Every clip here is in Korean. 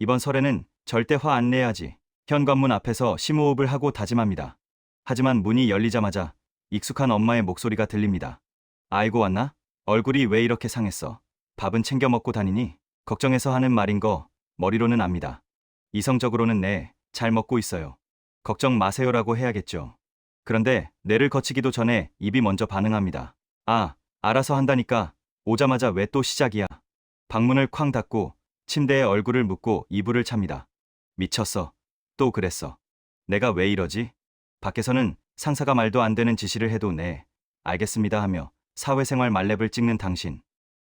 이번 설에는 절대 화 안 내야지. 현관문 앞에서 심호흡을 하고 다짐합니다. 하지만 문이 열리자마자 익숙한 엄마의 목소리가 들립니다. 아이고 왔나? 얼굴이 왜 이렇게 상했어? 밥은 챙겨 먹고 다니니? 걱정해서 하는 말인 거 머리로는 압니다. 이성적으로는 네, 잘 먹고 있어요. 걱정 마세요라고 해야겠죠. 그런데 뇌를 거치기도 전에 입이 먼저 반응합니다. 아, 알아서 한다니까. 오자마자 왜 또 시작이야. 방문을 쾅 닫고 침대에 얼굴을 묻고 이불을 찹니다. 미쳤어. 또 그랬어. 내가 왜 이러지? 밖에서는 상사가 말도 안 되는 지시를 해도 네, 알겠습니다 하며 사회생활 만렙을 찍는 당신.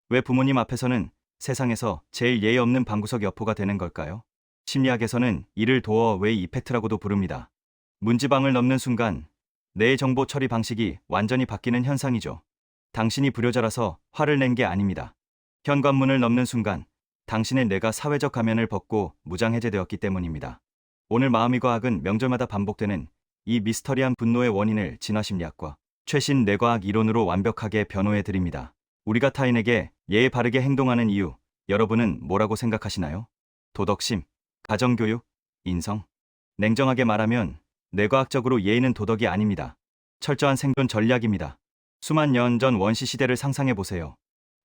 왜 부모님 앞에서는 세상에서 제일 예의 없는 방구석 여포가 되는 걸까요? 심리학에서는 이를 도어 웨이 이펙트라고도 부릅니다. 문지방을 넘는 순간 뇌의 정보 처리 방식이 완전히 바뀌는 현상이죠. 당신이 불효자라서 화를 낸 게 아닙니다. 현관문을 넘는 순간 당신의 뇌가 사회적 가면을 벗고 무장해제되었기 때문입니다. 오늘 마음이 과학은 명절마다 반복되는 이 미스터리한 분노의 원인을 진화심리학과 최신 뇌과학 이론으로 완벽하게 변호해 드립니다. 우리가 타인에게 예의 바르게 행동하는 이유, 여러분은 뭐라고 생각하시나요? 도덕심, 가정교육, 인성? 냉정하게 말하면 뇌과학적으로 예의는 도덕이 아닙니다. 철저한 생존 전략입니다. 수만 년 전 원시 시대를 상상해 보세요.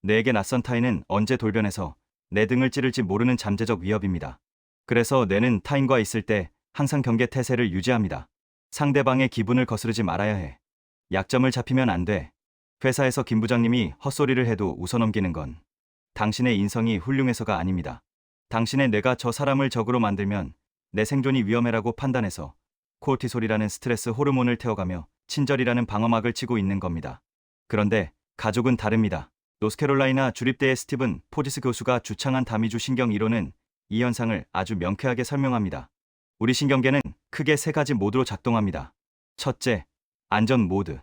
뇌에게 낯선 타인은 언제 돌변해서 내 등을 찌를지 모르는 잠재적 위협입니다. 그래서 뇌는 타인과 있을 때 항상 경계 태세를 유지합니다. 상대방의 기분을 거스르지 말아야 해. 약점을 잡히면 안 돼. 회사에서 김 부장님이 헛소리를 해도 웃어넘기는 건 당신의 인성이 훌륭해서가 아닙니다. 당신의 뇌가 저 사람을 적으로 만들면 내 생존이 위험해라고 판단해서 코르티솔이라는 스트레스 호르몬을 태워가며 친절이라는 방어막을 치고 있는 겁니다. 그런데 가족은 다릅니다. 노스캐롤라이나 주립대의 스티븐 포지스 교수가 주창한 다미주 신경 이론은 이 현상을 아주 명쾌하게 설명합니다. 우리 신경계는 크게 세 가지 모드로 작동합니다. 첫째, 안전 모드.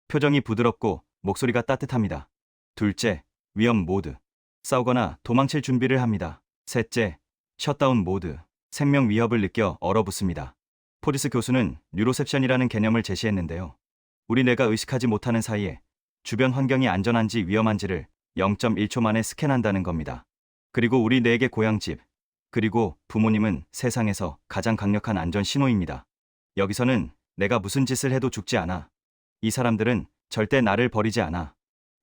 표정이 부드럽고 목소리가 따뜻합니다. 둘째, 위험 모드. 싸우거나 도망칠 준비를 합니다. 셋째, 셧다운 모드. 생명 위협을 느껴 얼어붙습니다. 포지스 교수는 뉴로셉션이라는 개념을 제시했는데요. 우리 뇌가 의식하지 못하는 사이에 주변 환경이 안전한지 위험한지를 0.1초 만에 스캔한다는 겁니다. 그리고 우리 뇌에게 고향집, 그리고 부모님은 세상에서 가장 강력한 안전 신호입니다. 여기서는 내가 무슨 짓을 해도 죽지 않아. 이 사람들은 절대 나를 버리지 않아.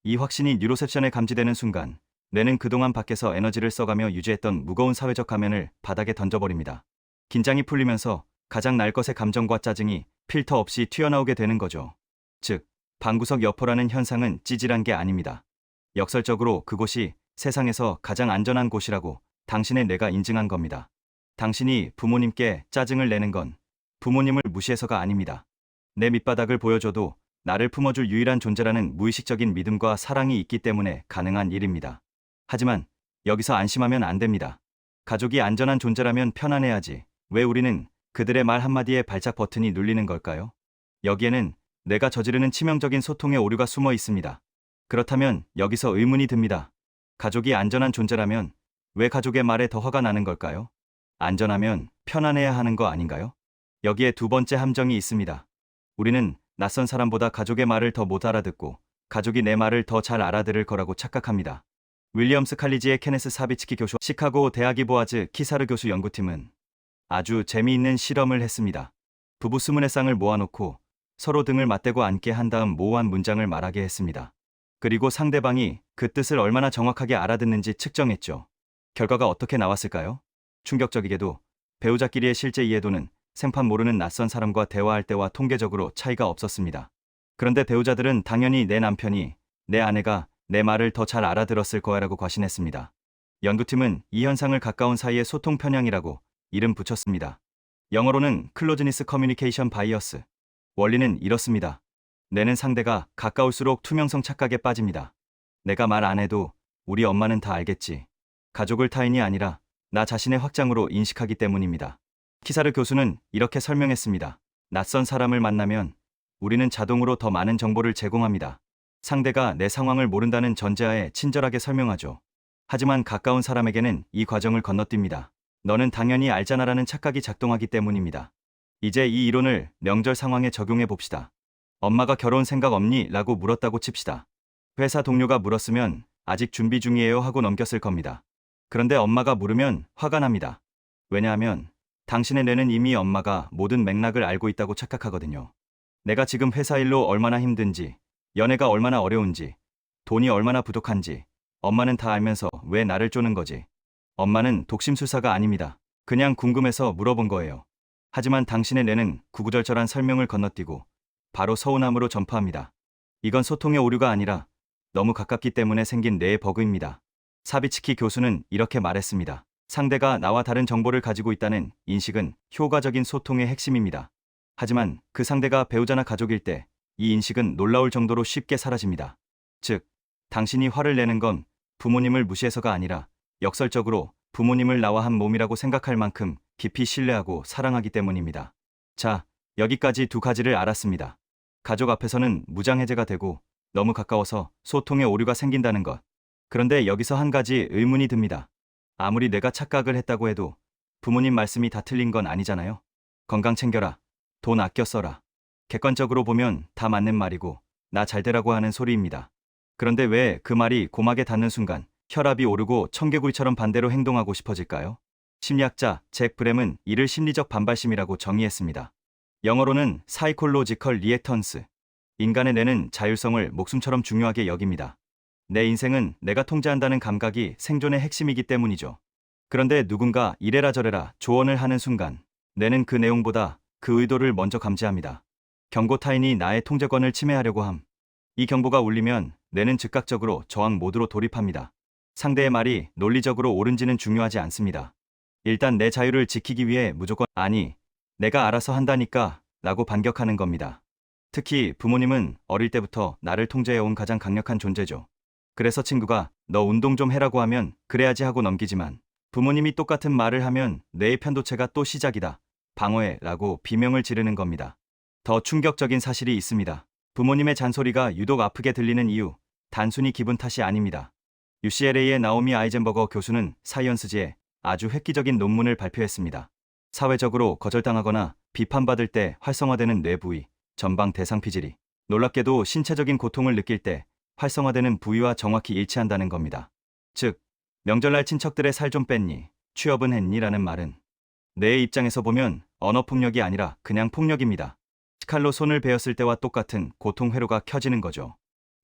이 확신이 뉴로셉션에 감지되는 순간 뇌는 그동안 밖에서 에너지를 써가며 유지했던 무거운 사회적 가면을 바닥에 던져버립니다. 긴장이 풀리면서 가장 날 것의 감정과 짜증이 필터 없이 튀어나오게 되는 거죠. 즉, 방구석 여포라는 현상은 찌질한 게 아닙니다. 역설적으로 그곳이 세상에서 가장 안전한 곳이라고 당신의 뇌가 인증한 겁니다. 당신이 부모님께 짜증을 내는 건 부모님을 무시해서가 아닙니다. 내 밑바닥을 보여줘도 나를 품어줄 유일한 존재라는 무의식적인 믿음과 사랑이 있기 때문에 가능한 일입니다. 하지만 여기서 안심하면 안 됩니다. 가족이 안전한 존재라면 편안해야지. 왜 우리는 그들의 말 한마디에 발작 버튼이 눌리는 걸까요? 여기에는 내가 저지르는 치명적인 소통의 오류가 숨어 있습니다. 그렇다면 여기서 의문이 듭니다. 가족이 안전한 존재라면 왜 가족의 말에 더 화가 나는 걸까요? 안전하면 편안해야 하는 거 아닌가요? 여기에 두 번째 함정이 있습니다. 우리는 낯선 사람보다 가족의 말을 더 못 알아듣고 가족이 내 말을 더 잘 알아들을 거라고 착각합니다. 윌리엄스 칼리지의 케네스 사비츠키 교수와 시카고 대학이 보아즈 키사르 교수 연구팀은 아주 재미있는 실험을 했습니다. 부부 20쌍을 모아놓고 서로 등을 맞대고 앉게 한 다음 모호한 문장을 말하게 했습니다. 그리고 상대방이 그 뜻을 얼마나 정확하게 알아듣는지 측정했죠. 결과가 어떻게 나왔을까요? 충격적이게도 배우자끼리의 실제 이해도는 생판 모르는 낯선 사람과 대화할 때와 통계적으로 차이가 없었습니다. 그런데 배우자들은 당연히 내 남편이, 내 아내가 내 말을 더 잘 알아들었을 거야라고 과신했습니다. 연구팀은 이 현상을 가까운 사이의 소통 편향이라고 이름 붙였습니다. 영어로는 클로즈니스 커뮤니케이션 바이어스. 원리는 이렇습니다. 뇌는 상대가 가까울수록 투명성 착각에 빠집니다. 내가 말 안 해도 우리 엄마는 다 알겠지. 가족을 타인이 아니라 나 자신의 확장으로 인식하기 때문입니다. 키사르 교수는 이렇게 설명했습니다. 낯선 사람을 만나면 우리는 자동으로 더 많은 정보를 제공합니다. 상대가 내 상황을 모른다는 전제하에 친절하게 설명하죠. 하지만 가까운 사람에게는 이 과정을 건너뜁니다. 너는 당연히 알잖아라는 착각이 작동하기 때문입니다. 이제 이 이론을 명절 상황에 적용해 봅시다. 엄마가 결혼 생각 없니? 라고 물었다고 칩시다. 회사 동료가 물었으면 아직 준비 중이에요 하고 넘겼을 겁니다. 그런데 엄마가 물으면 화가 납니다. 왜냐하면 당신의 뇌는 이미 엄마가 모든 맥락을 알고 있다고 착각하거든요. 내가 지금 회사 일로 얼마나 힘든지, 연애가 얼마나 어려운지, 돈이 얼마나 부족한지, 엄마는 다 알면서 왜 나를 쪼는 거지? 엄마는 독심술사가 아닙니다. 그냥 궁금해서 물어본 거예요. 하지만 당신의 뇌는 구구절절한 설명을 건너뛰고 바로 서운함으로 전파합니다. 이건 소통의 오류가 아니라 너무 가깝기 때문에 생긴 뇌의 버그입니다. 사비츠키 교수는 이렇게 말했습니다. 상대가 나와 다른 정보를 가지고 있다는 인식은 효과적인 소통의 핵심입니다. 하지만 그 상대가 배우자나 가족일 때 이 인식은 놀라울 정도로 쉽게 사라집니다. 즉, 당신이 화를 내는 건 부모님을 무시해서가 아니라 역설적으로 부모님을 나와 한 몸이라고 생각할 만큼 깊이 신뢰하고 사랑하기 때문입니다. 자, 여기까지 두 가지를 알았습니다. 가족 앞에서는 무장해제가 되고 너무 가까워서 소통의 오류가 생긴다는 것. 그런데 여기서 한 가지 의문이 듭니다. 아무리 내가 착각을 했다고 해도 부모님 말씀이 다 틀린 건 아니잖아요. 건강 챙겨라. 돈 아껴 써라. 객관적으로 보면 다 맞는 말이고 나 잘되라고 하는 소리입니다. 그런데 왜 그 말이 고막에 닿는 순간 혈압이 오르고 청개구리처럼 반대로 행동하고 싶어질까요? 심리학자 잭 브램은 이를 심리적 반발심이라고 정의했습니다. 영어로는 Psychological Reactance. 인간의 뇌는 자율성을 목숨처럼 중요하게 여깁니다. 내 인생은 내가 통제한다는 감각이 생존의 핵심이기 때문이죠. 그런데 누군가 이래라 저래라 조언을 하는 순간 뇌는 그 내용보다 그 의도를 먼저 감지합니다. 경고 타인이 나의 통제권을 침해하려고 함. 이 경보가 울리면 뇌는 즉각적으로 저항 모드로 돌입합니다. 상대의 말이 논리적으로 옳은지는 중요하지 않습니다. 일단 내 자유를 지키기 위해 무조건 아니, 내가 알아서 한다니까 라고 반격하는 겁니다. 특히 부모님은 어릴 때부터 나를 통제해온 가장 강력한 존재죠. 그래서 친구가 너 운동 좀 해라고 하면 그래야지 하고 넘기지만 부모님이 똑같은 말을 하면 뇌의 편도체가 또 시작이다. 방어해 라고 비명을 지르는 겁니다. 더 충격적인 사실이 있습니다. 부모님의 잔소리가 유독 아프게 들리는 이유, 단순히 기분 탓이 아닙니다. UCLA의 나오미 아이젠버거 교수는 사이언스지에 아주 획기적인 논문을 발표했습니다. 사회적으로 거절당하거나 비판받을 때 활성화되는 뇌 부위, 전방 대상피질이 놀랍게도 신체적인 고통을 느낄 때 활성화되는 부위와 정확히 일치한다는 겁니다. 즉, 명절날 친척들의 살 좀 뺐니, 취업은 했니 라는 말은 뇌의 입장에서 보면 언어폭력이 아니라 그냥 폭력입니다. 칼로 손을 베었을 때와 똑같은 고통 회로가 켜지는 거죠.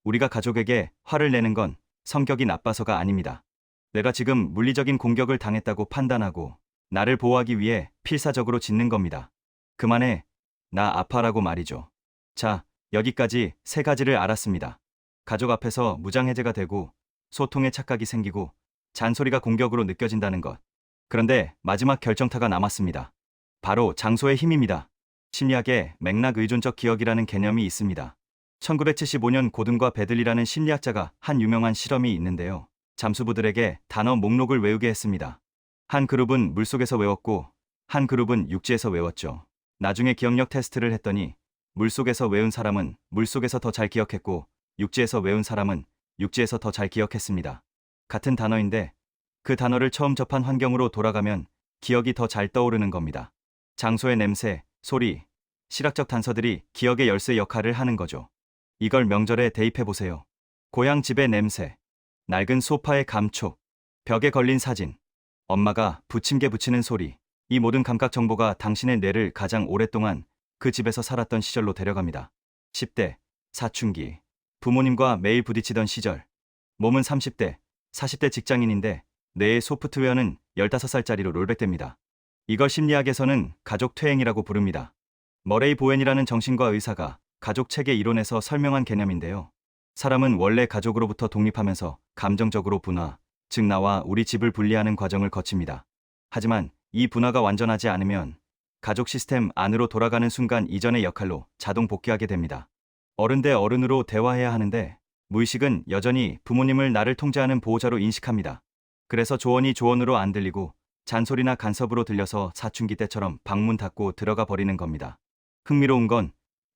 우리가 가족에게 화를 내는 건 성격이 나빠서가 아닙니다. 내가 지금 물리적인 공격을 당했다고 판단하고 나를 보호하기 위해 필사적으로 짖는 겁니다. 그만해. 나 아파라고 말이죠. 자, 여기까지 세 가지를 알았습니다. 가족 앞에서 무장해제가 되고 소통에 착각이 생기고 잔소리가 공격으로 느껴진다는 것. 그런데 마지막 결정타가 남았습니다. 바로 장소의 힘입니다. 심리학에 맥락 의존적 기억이라는 개념이 있습니다. 1975년 고든과 베들리라는 심리학자가 한 유명한 실험이 있는데요. 잠수부들에게 단어 목록을 외우게 했습니다. 한 그룹은 물속에서 외웠고 한 그룹은 육지에서 외웠죠. 나중에 기억력 테스트를 했더니 물속에서 외운 사람은 물속에서 더 잘 기억했고 육지에서 외운 사람은 육지에서 더 잘 기억했습니다. 같은 단어인데 그 단어를 처음 접한 환경으로 돌아가면 기억이 더 잘 떠오르는 겁니다. 장소의 냄새, 소리, 시각적 단서들이 기억의 열쇠 역할을 하는 거죠. 이걸 명절에 대입해보세요. 고향 집의 냄새, 낡은 소파의 감촉, 벽에 걸린 사진, 엄마가 부침개 부치는 소리, 이 모든 감각 정보가 당신의 뇌를 가장 오랫동안 그 집에서 살았던 시절로 데려갑니다. 10대, 사춘기, 부모님과 매일 부딪히던 시절, 몸은 30대, 40대 직장인인데 뇌의 소프트웨어는 15살짜리로 롤백됩니다. 이걸 심리학에서는 가족 퇴행이라고 부릅니다. 머레이 보웬이라는 정신과 의사가 가족 체계 이론에서 설명한 개념인데요. 사람은 원래 가족으로부터 독립하면서 감정적으로 분화, 즉 나와 우리 집을 분리하는 과정을 거칩니다. 하지만 이 분화가 완전하지 않으면 가족 시스템 안으로 돌아가는 순간 이전의 역할로 자동 복귀하게 됩니다. 어른 대 어른으로 대화해야 하는데 무의식은 여전히 부모님을 나를 통제하는 보호자로 인식합니다. 그래서 조언이 조언으로 안 들리고 잔소리나 간섭으로 들려서 사춘기 때처럼 방문 닫고 들어가 버리는 겁니다. 흥미로운 건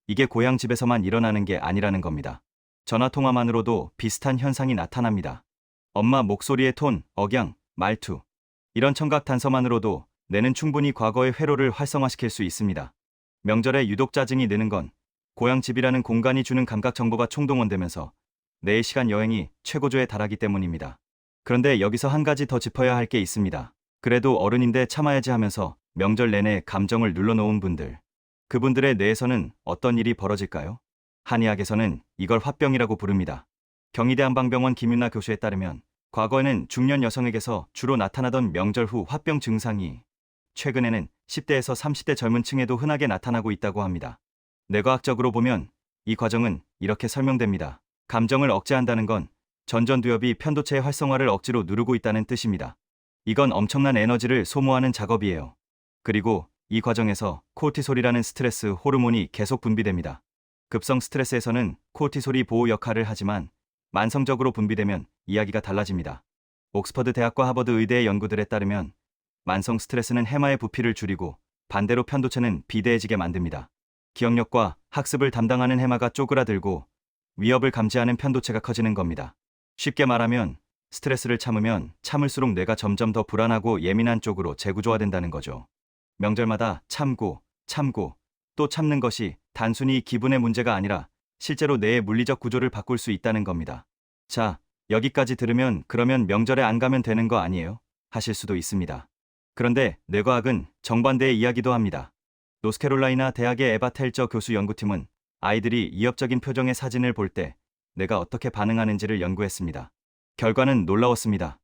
이게 고향 집에서만 일어나는 게 아니라는 겁니다. 전화통화만으로도 비슷한 현상이 나타납니다. 엄마 목소리의 톤, 억양, 말투. 이런 청각 단서만으로도 뇌는 충분히 과거의 회로를 활성화시킬 수 있습니다. 명절에 유독 짜증이 느는 건 고향 집이라는 공간이 주는 감각 정보가 총동원되면서 뇌의 시간 여행이 최고조에 달하기 때문입니다. 그런데 여기서 한 가지 더 짚어야 할 게 있습니다. 그래도 어른인데 참아야지 하면서 명절 내내 감정을 눌러놓은 분들. 그분들의 뇌에서는 어떤 일이 벌어질까요? 한의학에서는 이걸 화병이라고 부릅니다. 경희대 한방병원 김윤아 교수에 따르면 과거에는 중년 여성에게서 주로 나타나던 명절 후 화병 증상이 최근에는 10대에서 30대 젊은 층에도 흔하게 나타나고 있다고 합니다. 뇌과학적으로 보면 이 과정은 이렇게 설명됩니다. 감정을 억제한다는 건 전전두엽이 편도체의 활성화를 억지로 누르고 있다는 뜻입니다. 이건 엄청난 에너지를 소모하는 작업이에요. 그리고 이 과정에서 코르티솔이라는 스트레스 호르몬이 계속 분비됩니다. 급성 스트레스에서는 코르티솔이 보호 역할을 하지만 만성적으로 분비되면 이야기가 달라집니다. 옥스퍼드 대학과 하버드 의대의 연구들에 따르면 만성 스트레스는 해마의 부피를 줄이고 반대로 편도체는 비대해지게 만듭니다. 기억력과 학습을 담당하는 해마가 쪼그라들고 위협을 감지하는 편도체가 커지는 겁니다. 쉽게 말하면 스트레스를 참으면 참을수록 뇌가 점점 더 불안하고 예민한 쪽으로 재구조화된다는 거죠. 명절마다 참고 또 참는 것이 단순히 기분의 문제가 아니라 실제로 뇌의 물리적 구조를 바꿀 수 있다는 겁니다. 자, 여기까지 들으면 그러면 명절에 안 가면 되는 거 아니에요? 하실 수도 있습니다. 그런데 뇌과학은 정반대의 이야기도 합니다. 노스캐롤라이나 대학의 에바 텔저 교수 연구팀은 아이들이 위협적인 표정의 사진을 볼 때 뇌가 어떻게 반응하는지를 연구했습니다. 결과는 놀라웠습니다.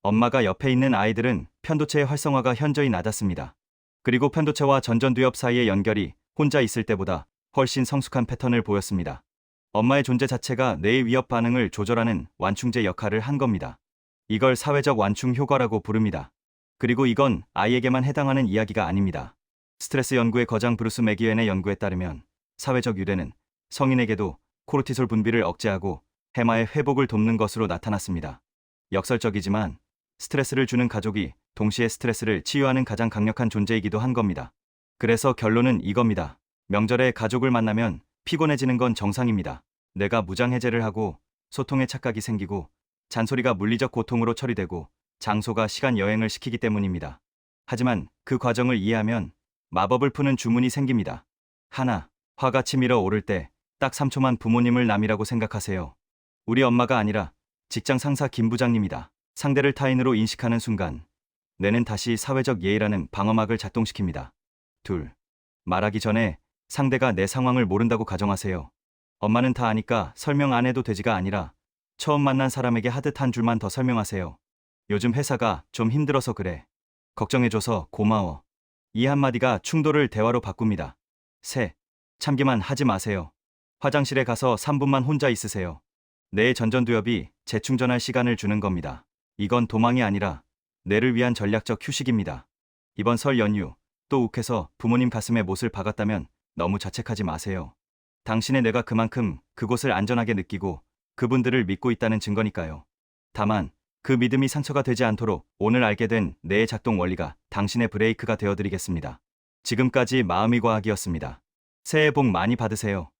엄마가 옆에 있는 아이들은 편도체의 활성화가 현저히 낮았습니다. 그리고 편도체와 전전두엽 사이의 연결이 혼자 있을 때보다 훨씬 성숙한 패턴을 보였습니다. 엄마의 존재 자체가 뇌의 위협 반응을 조절하는 완충제 역할을 한 겁니다. 이걸 사회적 완충 효과라고 부릅니다. 그리고 이건 아이에게만 해당하는 이야기가 아닙니다. 스트레스 연구의 거장 브루스 맥기웬의 연구에 따르면 사회적 유대는 성인에게도 코르티솔 분비를 억제하고 해마의 회복을 돕는 것으로 나타났습니다. 역설적이지만 스트레스를 주는 가족이 동시에 스트레스를 치유하는 가장 강력한 존재이기도 한 겁니다. 그래서 결론은 이겁니다. 명절에 가족을 만나면 피곤해지는 건 정상입니다. 뇌가 무장해제를 하고 소통의 착각이 생기고 잔소리가 물리적 고통으로 처리되고 장소가 시간 여행을 시키기 때문입니다. 하지만 그 과정을 이해하면 마법을 푸는 주문이 생깁니다. 하나, 화가 치밀어 오를 때 딱 3초만 부모님을 남이라고 생각하세요. 우리 엄마가 아니라 직장 상사 김 부장님이다. 상대를 타인으로 인식하는 순간 뇌는 다시 사회적 예의라는 방어막을 작동시킵니다. 둘, 말하기 전에 상대가 내 상황을 모른다고 가정하세요. 엄마는 다 아니까 설명 안 해도 되지가 아니라 처음 만난 사람에게 하듯 한 줄만 더 설명하세요. 요즘 회사가 좀 힘들어서 그래. 걱정해줘서 고마워. 이 한마디가 충돌을 대화로 바꿉니다. 셋, 참기만 하지 마세요. 화장실에 가서 3분만 혼자 있으세요. 뇌의 전전두엽이 재충전할 시간을 주는 겁니다. 이건 도망이 아니라 뇌를 위한 전략적 휴식입니다. 이번 설 연휴 또 욱해서 부모님 가슴에 못을 박았다면 너무 자책하지 마세요. 당신의 뇌가 그만큼 그곳을 안전하게 느끼고 그분들을 믿고 있다는 증거니까요. 다만 그 믿음이 상처가 되지 않도록 오늘 알게 된 뇌의 작동 원리가 당신의 브레이크가 되어드리겠습니다. 지금까지 마음의 과학이었습니다. 새해 복 많이 받으세요.